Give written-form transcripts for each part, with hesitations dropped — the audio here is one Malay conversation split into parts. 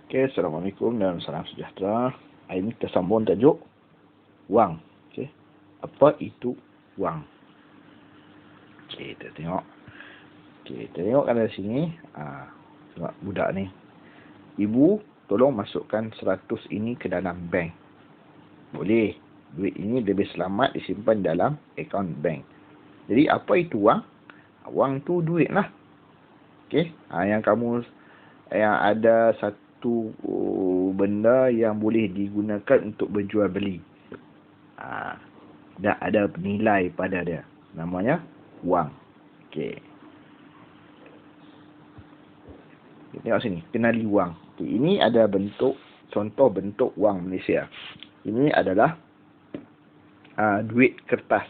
Okey, Assalamualaikum dan salam sejahtera. Hari ini kita sambung tajuk wang. Okey. Apa itu wang? Okey, kita tengok. Okey, kita tengok kan dari sini. Tengok budak ni. Ibu tolong masukkan 100 ini ke dalam bank. Boleh. Duit ini lebih selamat disimpan dalam akaun bank. Jadi apa itu wang? Wang tu duit lah. Okey. Yang ada satu benda yang boleh digunakan untuk berjual beli. Dan ada nilai pada dia. Namanya wang. Okey. Tengok sini. Kenali wang. Okay, ini ada contoh bentuk wang Malaysia. Ini adalah duit kertas.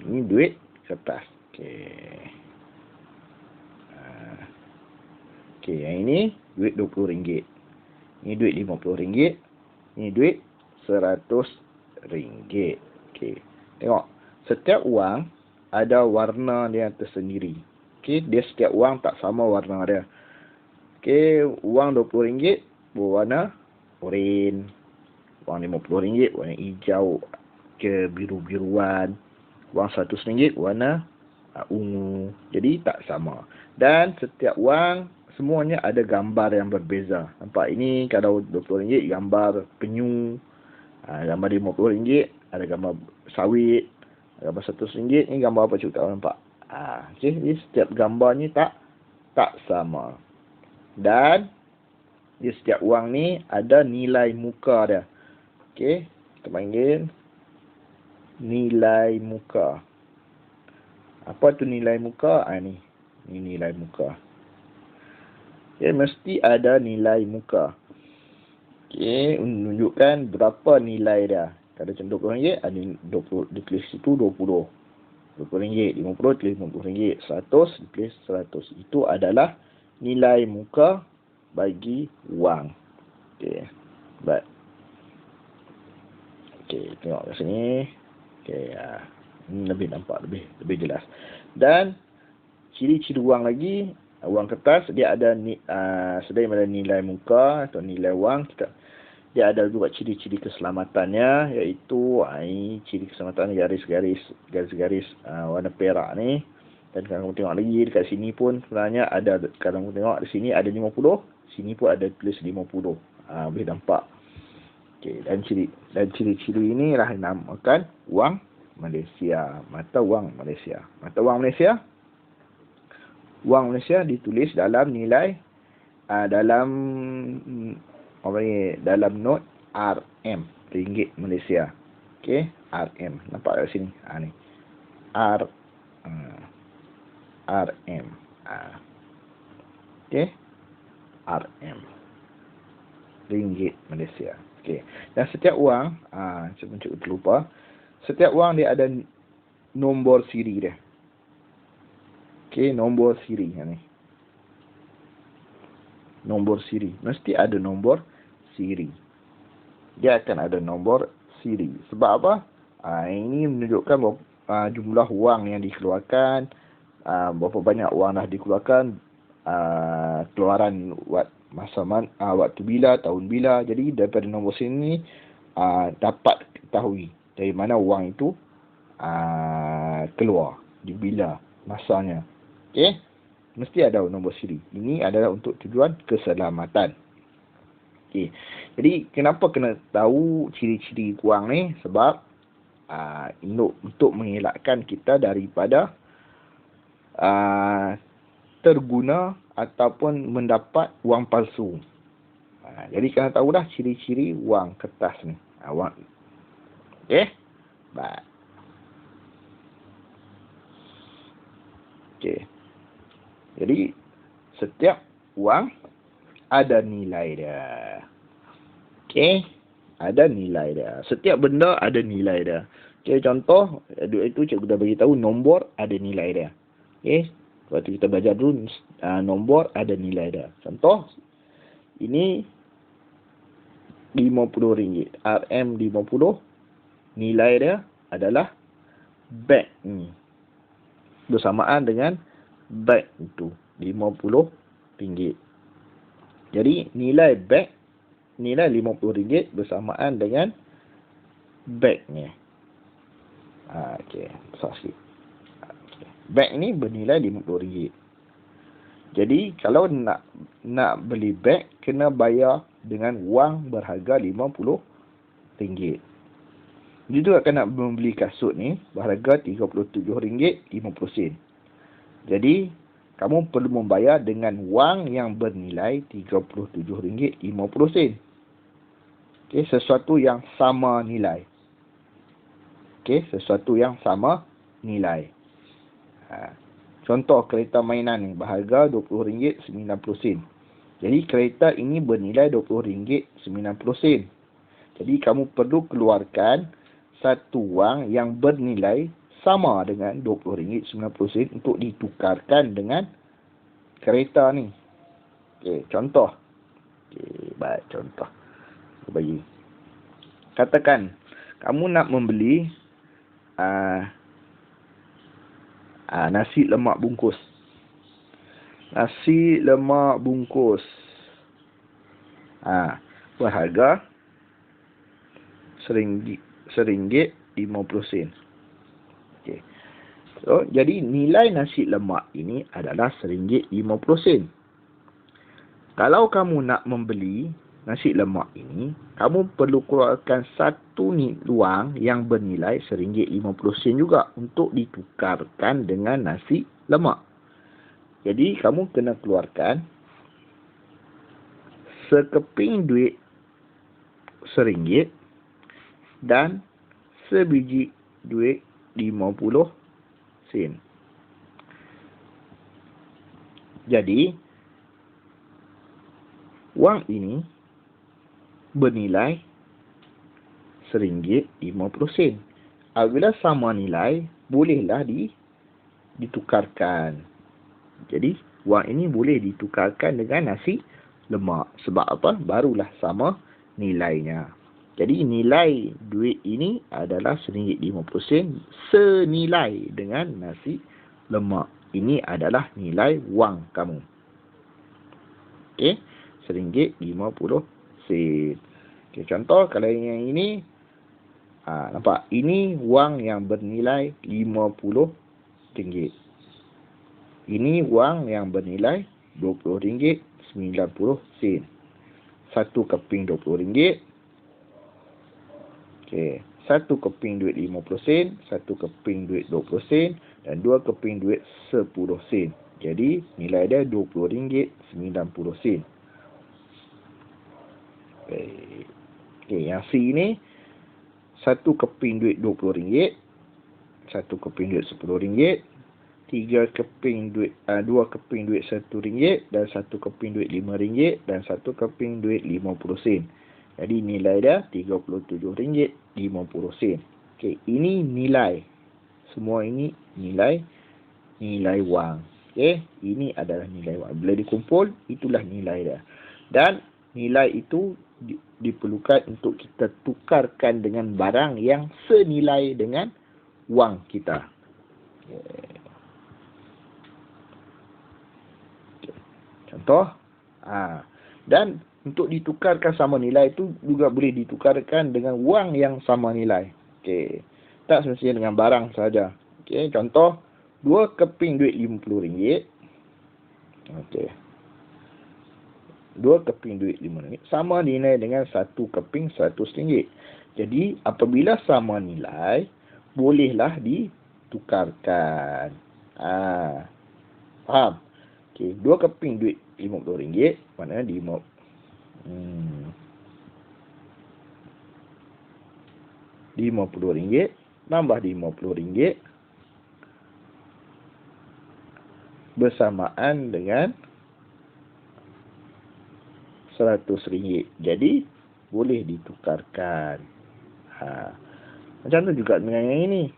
Ini duit kertas. Okey. Okey, yang ini duit RM20. Ini duit RM50. Ini duit RM100. Okey. Tengok. Setiap wang ada warna dia tersendiri. Okey, dia setiap wang tak sama warna dia. Okey, wang RM20 berwarna oranye. Wang RM50 warna hijau ke biru-biruan. Wang RM100 warna ungu. Jadi tak sama. Dan setiap wang semuanya ada gambar yang berbeza. Nampak ini kalau RM20 gambar penyu. Gambar RM50 ada gambar sawit. Gambar RM100 ni gambar apa cuba tak nampak. Okay, jadi setiap gambar ni tak sama. Dan di setiap wang ni ada nilai muka dia. Okey, kita panggil nilai muka. Apa tu nilai muka? Ni nilai muka. Okey, mesti ada nilai muka. Okey, menunjukkan berapa nilai dia. Kalau contoh RM20 ada 20, ditulis situ 20. RM20, RM50 tulis RM50, RM100 tulis RM100. Itu adalah nilai muka bagi wang. Okey. Baik. Okey, tengok kat sini. Okey, ini lebih nampak lebih jelas. Dan ciri-ciri wang lagi, wang kertas dia ada selain ada nilai muka atau nilai wang, dia ada juga ciri-ciri keselamatannya, iaitu ciri keselamatan garis-garis warna perak ni. Dan kalau kamu tengok lagi dekat sini pun sebenarnya ada, kalau kamu tengok di sini ada 50, sini pun ada tulis 50. Boleh nampak. Okey, dan ciri-ciri ini lah dinamakan wang Malaysia, mata wang Malaysia. Mata wang Malaysia. Wang Malaysia ditulis dalam nilai dalam not RM, ringgit Malaysia. Okey, RM. Nampak kat sini. Ni. RM. Okey. RM. Ringgit Malaysia. Okey. Dan setiap wang, saya terlupa. Setiap wang dia ada nombor siri dia. Okey, nombor siri ni. Nombor siri. Mesti ada nombor siri. Dia akan ada nombor siri. Sebab apa? Ini menunjukkan jumlah wang yang dikeluarkan, berapa banyak wang dah dikeluarkan, keluaran waktu bila, tahun bila. Jadi daripada nombor siri ni dapat ketahui dari mana wang itu keluar, di bila masanya. Okey? Mesti ada nombor siri. Ini adalah untuk tujuan keselamatan. Okey. Jadi kenapa kena tahu ciri-ciri wang ni? Sebab untuk mengelakkan kita daripada terguna ataupun mendapat wang palsu. Jadi kena tahulah ciri-ciri wang kertas ni. Wang. Okey? Baik. Okey. Jadi setiap wang ada nilai dia. Okey, ada nilai dia. Setiap benda ada nilai dia. Okey, contoh duit itu cikgu dah bagi tahu nombor ada nilai dia. Okey, waktu kita belajar dulu nombor ada nilai dia. Contoh ini RM50. RM50 nilai dia adalah beg ni. Bersamaan dengan beg itu RM50. Jadi nilai beg, nilai RM50 bersamaan dengan beg-nya. Okey, besar sikit. Beg ni bernilai RM50. Jadi kalau nak beli beg, kena bayar dengan wang berharga RM50. Jadi tu akan nak membeli kasut ni berharga RM37.50. Jadi kamu perlu membayar dengan wang yang bernilai RM37.50. Okey, sesuatu yang sama nilai. Okey, sesuatu yang sama nilai. Contoh kereta mainan ni berharga RM20.90. Jadi kereta ini bernilai RM20.90. Jadi kamu perlu keluarkan satu wang yang bernilai sama dengan RM20.90 untuk ditukarkan dengan kereta ni. Okey, contoh. Okey, baik contoh. Aku bagi. Katakan kamu nak membeli nasi lemak bungkus. Nasi lemak bungkus. Berharga RM1.50. Okey. So, jadi nilai nasi lemak ini adalah RM1.50. Kalau kamu nak membeli nasi lemak ini, kamu perlu keluarkan satu wang yang bernilai RM1.50 juga untuk ditukarkan dengan nasi lemak. Jadi kamu kena keluarkan sekeping duit RM1 dan sebiji duit 50 sen. Jadi wang ini bernilai RM1.50. Apabila sama nilai, bolehlah ditukarkan. Jadi wang ini boleh ditukarkan dengan nasi lemak. Sebab apa? Barulah sama nilainya. Jadi nilai duit ini adalah RM1.50 senilai dengan nasi lemak. Ini adalah nilai wang kamu. Okey, RM1.50. Okey, contoh kalau yang ini, nampak? Ini wang yang bernilai RM50. Ini wang yang bernilai RM20.90. Satu keping RM20. Okey, satu keping duit 50 sen, satu keping duit 20 sen dan dua keping duit 10 sen. Jadi nilai dia RM20.90. Okey, yang C ni satu keping duit RM20, satu keping duit RM10, dua keping duit RM1 dan satu keping duit RM5 dan satu keping duit 50 sen. Jadi nilai dia RM37.50. Okey, ini nilai. Semua ini nilai wang. Okey, ini adalah nilai wang. Bila dikumpul, itulah nilai dia. Dan nilai itu diperlukan untuk kita tukarkan dengan barang yang senilai dengan wang kita. Okay. Contoh, dan untuk ditukarkan sama nilai itu juga boleh ditukarkan dengan wang yang sama nilai. Okey. Tak semestinya dengan barang saja. Okey, contoh 2 keping duit RM50. Okey. 2 keping duit RM5 sama nilai dengan 1 keping RM100. Jadi apabila sama nilai, bolehlah ditukarkan. Faham? Okey, 2 keping duit RM50 maknanya RM50 tambah RM50 bersamaan dengan RM100. Jadi boleh ditukarkan. Macam tu juga dengan yang ini.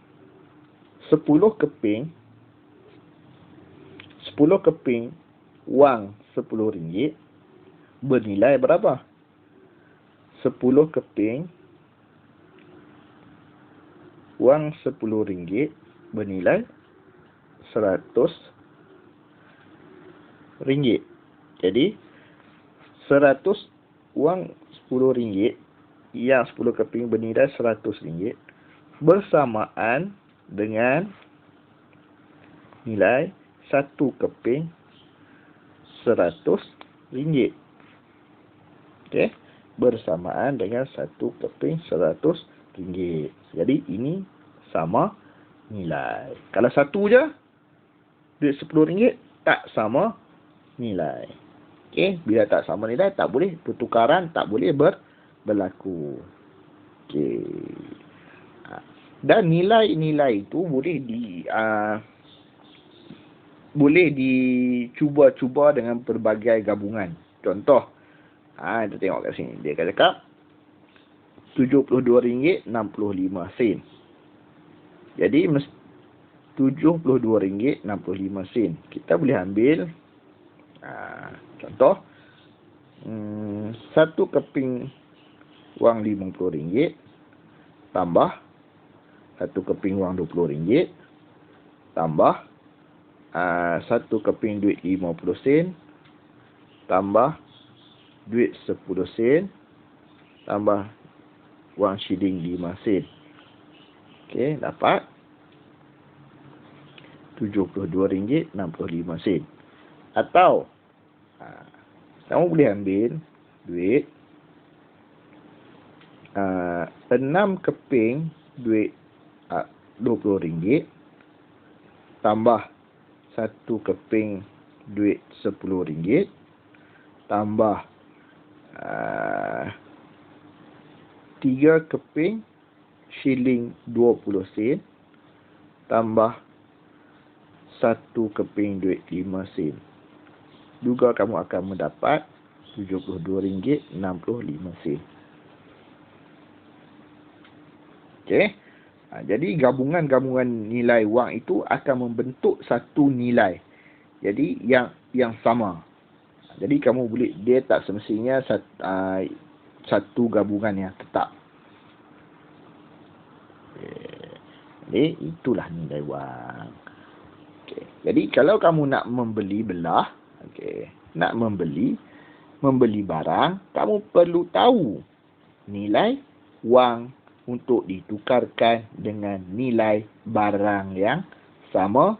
10 keping wang RM10 bernilai berapa? 10 keping wang RM10 bernilai RM100. Jadi 100 wang RM10 yang 10 keping bernilai RM100 bersamaan dengan nilai 1 keping RM100. Okey, bersamaan dengan 1 keping RM100. Jadi ini sama nilai. Kalau satu je, duit RM10 tak sama nilai. Okey, bila tak sama nilai, tak boleh pertukaran, tak boleh berlaku. Okey. Dan nilai-nilai itu boleh dicuba-cuba dengan pelbagai gabungan. Contoh, kita tengok kat sini. Dia cakap RM72.65. Jadi RM72.65. Kita boleh ambil contoh, 1 keping wang RM50 tambah 1 keping wang RM20 tambah 1 keping duit 50 sen tambah duit 10 sen tambah wang shilling 5 sen. Okey, dapat RM72.65. Atau kamu boleh ambil duit 6 keping duit RM20 tambah 1 keping duit RM10 tambah 3 keping shilling 20 sen tambah 1 keping duit 5 sen. Juga kamu akan mendapat RM72.65. Okey. Jadi gabungan-gabungan nilai wang itu akan membentuk satu nilai. Jadi yang sama. Jadi kamu boleh, dia tak semestinya satu gabungan yang tetap. Jadi itulah nilai wang. Okey. Jadi kalau kamu nak membeli belah, nak membeli barang, kamu perlu tahu nilai wang untuk ditukarkan dengan nilai barang yang sama,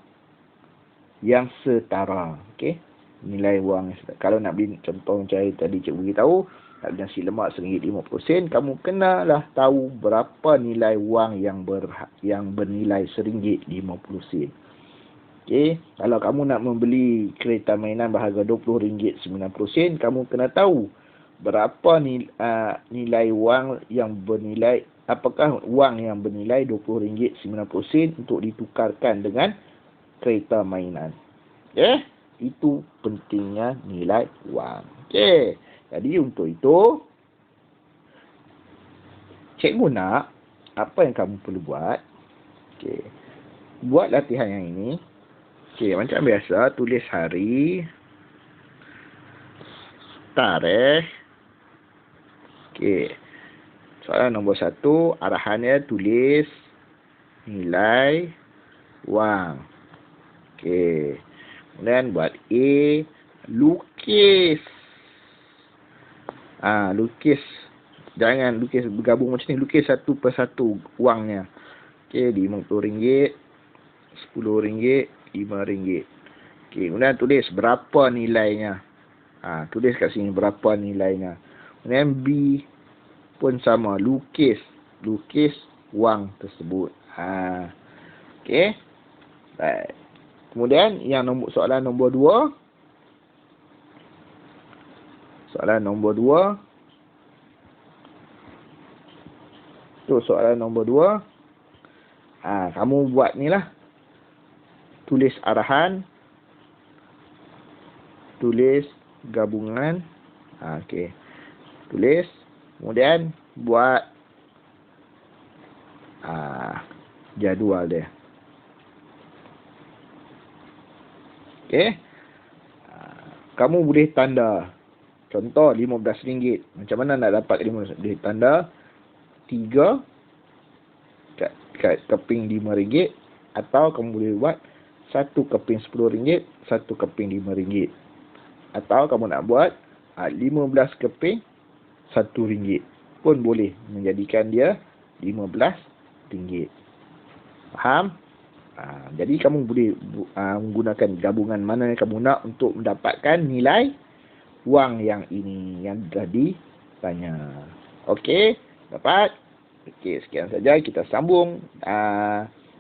yang setara. Okey, nilai wang yang setara. Kalau nak beli, contoh macam tadi cikgu beritahu, nak beli nasi lemak RM1.50, kamu kenalah tahu berapa nilai wang yang bernilai RM1.50. Okey, kalau kamu nak membeli kereta mainan berharga RM20.90, kamu kena tahu berapa nilai wang yang bernilai, apakah wang yang bernilai RM20.90 untuk ditukarkan dengan kereta mainan. Okey, itu pentingnya nilai wang. Okey, jadi untuk itu cikgu nak apa yang kamu perlu buat. Okey, buat latihan yang ini. Okey, macam biasa, tulis hari, tarikh. Okey, soalan nombor 1, arahannya tulis nilai wang. Okey, kemudian buat A, lukis. Lukis. Jangan lukis bergabung macam ni, lukis satu persatu wangnya. Okey, RM50, RM10, RM5. Okey, kemudian tulis berapa nilainya. Tulis kat sini berapa nilainya. Kemudian B pun sama, lukis wang tersebut. Okey. Baik. Kemudian yang soalan nombor 2. Soalan nombor 2. Tu soalan nombor 2. Kamu buat ni lah. Tulis arahan, tulis gabungan. Okey. Tulis, kemudian buat jadual dia. Okey. Kamu boleh tanda. Contoh RM15. Macam mana nak dapat RM15? Boleh tanda 3 kat keping RM5, atau kamu boleh buat 1 keping RM10, 1 keping RM5. Atau kamu nak buat 15 keping RM1 pun boleh menjadikan dia RM15. Faham? Jadi kamu boleh menggunakan gabungan mana yang kamu nak untuk mendapatkan nilai wang yang ini yang dah ditanya. Okey, dapat? Okey, sekian saja, kita sambung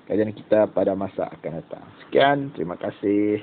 kajian kita pada masa akan datang. Sekian, terima kasih.